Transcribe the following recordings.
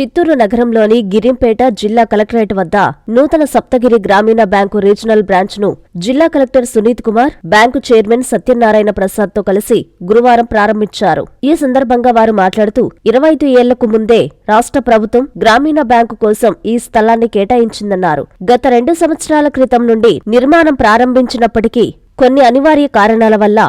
చిత్తూరు నగరంలోని గిరింపేట జిల్లా కలెక్టరేట్ వద్ద నూతన సప్తగిరి గ్రామీణ బ్యాంకు రీజనల్ బ్రాంచ్ ను జిల్లా collector Sunith Kumar, bank chairman Satyanarayana Prasad తో కలిసి గురువారం ప్రారంభించారు. ఈ సందర్భంగా వారు మాట్లాడుతూ 25 ఏళ్లకు ముందే రాష్ట్ర ప్రభుత్వం గ్రామీణ బ్యాంకు కోసం ఈ స్థలాన్ని కేటాయించిందన్నారు. గత 2 సంవత్సరాల క్రితం నుండి నిర్మాణం ప్రారంభించినప్పటికీ కొన్ని అనివార్య కారణాల వల్ల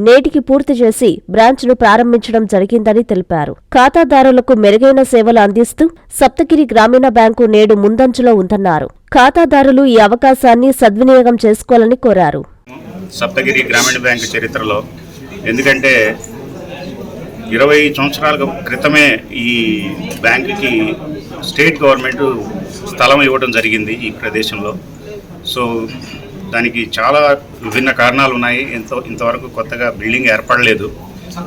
నేటికి పూర్తి చేసి బ్రాంచ్ను ప్రారంభించడం జరిగిందని తెలిపారు. ఖాతాదారులకు మెరుగైన సేవలు అందిస్తూ సప్తగిరి గ్రామీణ బ్యాంకు నేడు ముందంజలో ఉందన్నారు. ఖాతాదారులు ఈ అవకాశాన్ని సద్వినియోగం చేసుకోవాలని కోరారు. సప్తగిరి గ్రామీణ బ్యాంకు చరిత్రలో ఎందుకంటే 20 సంవత్సరాల క్రితమే ఈ బ్యాంకుకి స్టేట్ గవర్నమెంట్ స్థలం ఇవ్వడం జరిగింది ఈ ప్రదేశంలో. సో దానికి చాలా విభిన్న కారణాలు ఉన్నాయి. ఇంతవరకు కొత్తగా బిల్డింగ్ ఏర్పడలేదు.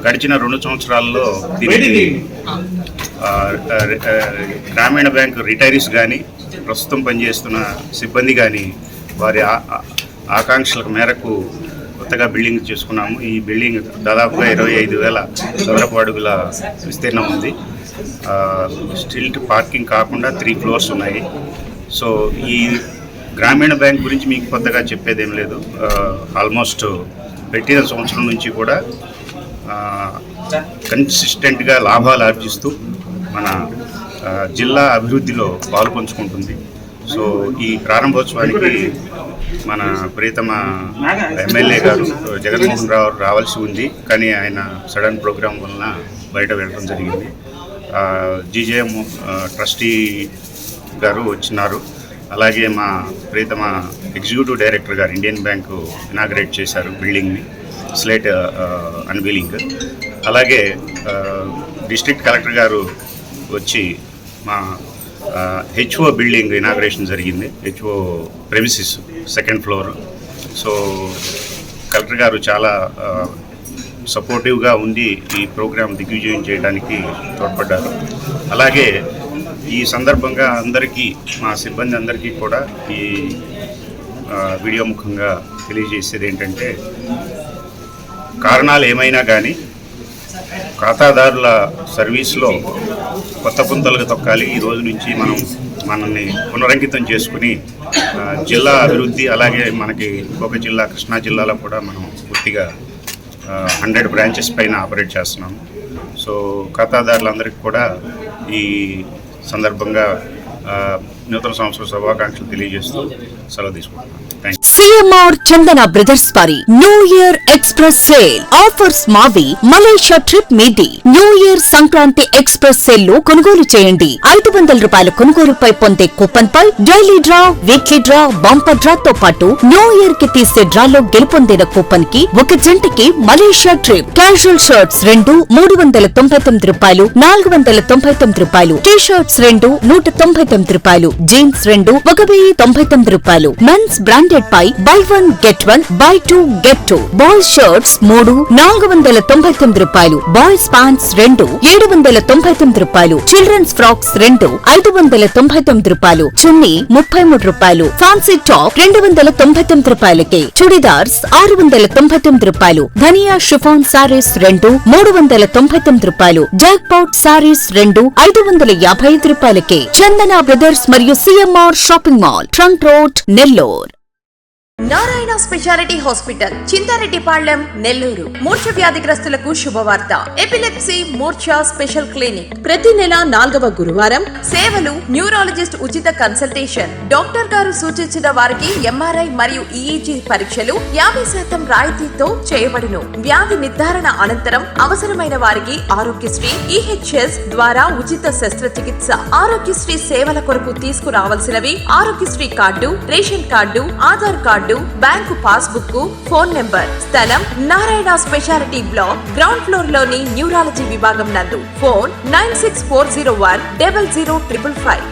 గడిచిన 2 సంవత్సరాల్లో దీనికి గ్రామీణ బ్యాంకు రిటైరీస్ కానీ, ప్రస్తుతం పనిచేస్తున్న సిబ్బంది కానీ వారి ఆకాంక్షల మేరకు కొత్తగా బిల్డింగ్ చేసుకున్నాము. ఈ బిల్డింగ్ దాదాపుగా 25,000 చదరపు అడుగుల విస్తీర్ణం ఉంది. స్టిల్ట్ పార్కింగ్ కాకుండా 3 ఫ్లోర్స్ ఉన్నాయి. సో ఈ గ్రామీణ బ్యాంక్ గురించి మీకు కొత్తగా చెప్పేదేం లేదు. ఆల్మోస్ట్ పెట్టిన సంవత్సరం నుంచి కూడా కన్సిస్టెంట్గా లాభాలు ఆర్జిస్తూ మన జిల్లా అభివృద్ధిలో పాలుపంచుకుంటుంది. సో ఈ ప్రారంభోత్సవానికి మన ప్రియతమ ఎమ్మెల్యే గారు జగన్మోహన్ రావు రావాల్సి ఉంది, కానీ ఆయన సడన్ ప్రోగ్రాం వలన బయట వెళ్ళడం జరిగింది. జీజేఎం ట్రస్టీ గారు వచ్చినారు. అలాగే మా ప్రియతమ ఎగ్జిక్యూటివ్ డైరెక్టర్ గారు ఇండియన్ బ్యాంకు ఇనాగ్రేట్ చేశారు బిల్డింగ్ని, స్లేట్ అన్వీలింగ్. అలాగే డిస్ట్రిక్ట్ కలెక్టర్ గారు వచ్చి మా హెచ్ఓ బిల్డింగ్ ఇనాగ్రేషన్ జరిగింది. HO premises 2nd floor. So collector గారు చాలా సపోర్టివ్గా ఉండి ఈ ప్రోగ్రాం దిగ్విజయం చేయడానికి తోడ్పడ్డారు. అలాగే ఈ సందర్భంగా అందరికీ, మా సిబ్బంది అందరికీ కూడా ఈ వీడియో ముఖంగా తెలియజేసేది ఏంటంటే, కారణాలు ఏమైనా కానీ ఖాతాదారుల సర్వీస్లో కొత్త పుంతలకు తొక్కాలి. ఈ రోజు నుంచి మనల్ని పునరంకితం చేసుకుని జిల్లా అభివృద్ధి, అలాగే మనకి ఇంకొక జిల్లా కృష్ణా జిల్లాలో కూడా మనం పూర్తిగా 100 బ్రాంచెస్ పైన ఆపరేట్ చేస్తున్నాము. సో ఖాతాదారులందరికీ కూడా ఈ సందర్భంగా నూతన సంవత్సర శుభాకాంక్షలు తెలియజేస్తూ సెలవు తీసుకుంటున్నాను. సిఎంఆర్ చందన బ్రదర్స్ వారి new year express sale offers మావి. మలేషియా ట్రిప్ మీది. New year Sankranti express sale లో కొనుగోలు చేయండి. 500 రూపాయల కొనుగోలుపై పొందే కూపన్ పై daily draw, weekly draw, bumper draw తో పాటు న్యూ ఇయర్ కి తీసే డ్రాలో గెలుపొందిన కూపన్ కి ఒక జంటకి మలేషియా ట్రిప్. క్యాజువల్ షర్ట్స్ 2 399 రూపాయలు, 499 రూపాయలు. టీ షర్ట్స్ 2 199 రూపాయలు. జీన్స్ 2 1099 రూపాయలు. మెన్స్ బ్రాండెడ్ పై buy 1 get 1, buy 2 get 2. Boys shirts 3 499 రూపాయలు. బాయ్స్ ప్యాంట్స్ 2 799 రూపాయలు. చిల్డ్రన్స్ ఫ్రాక్స్ 2 599 రూపాయలు. చున్నీ 33 రూపాయలు. ఫ్యాన్సీ టాప్ 299 రూపాయలకి. చుడిదార్స్ 699 రూపాయలు. ధనియా షిఫాన్ సారీస్ 2 399 రూపాయలు. జాక్ పాట్ సారీస్ 2 555 రూపాయలకి. చందన బ్రదర్స్ మరియు CMR shopping mall, trunk road, Nellore. Narayana speciality hospital, Chintareddypalem, Nellore. మూర్ఛ వ్యాధిగ్రస్తులకు శుభవార్త. ఎపిలెప్సీ మూర్ఛ స్పెషల్ క్లినిక్ ప్రతి నెల 4వ గురువారం. సేవలు న్యూరాలజిస్ట్ ఉచిత కన్సల్టేషన్. డాక్టర్ గారు సూచించిన వారికి ఎంఆర్ఐ మరియు ఈఈజీ పరీక్షలు 50% రాయితీతో చేయబడును. వ్యాధి నిర్ధారణ అనంతరం అవసరమైన వారికి ఆరోగ్యశ్రీ ఈహెచ్ఎస్ ద్వారా ఉచిత శస్త్రచికిత్స. ఆరోగ్యశ్రీ సేవల కొరకు తీసుకురావాల్సినవి Aarogyasri card, ration card, Aadhaar card, bank passbook, phone number. స్థలం Narayana speciality block, ground floor లోని న్యూరాలజీ విభాగం నందు. ఫోన్ 9640100555.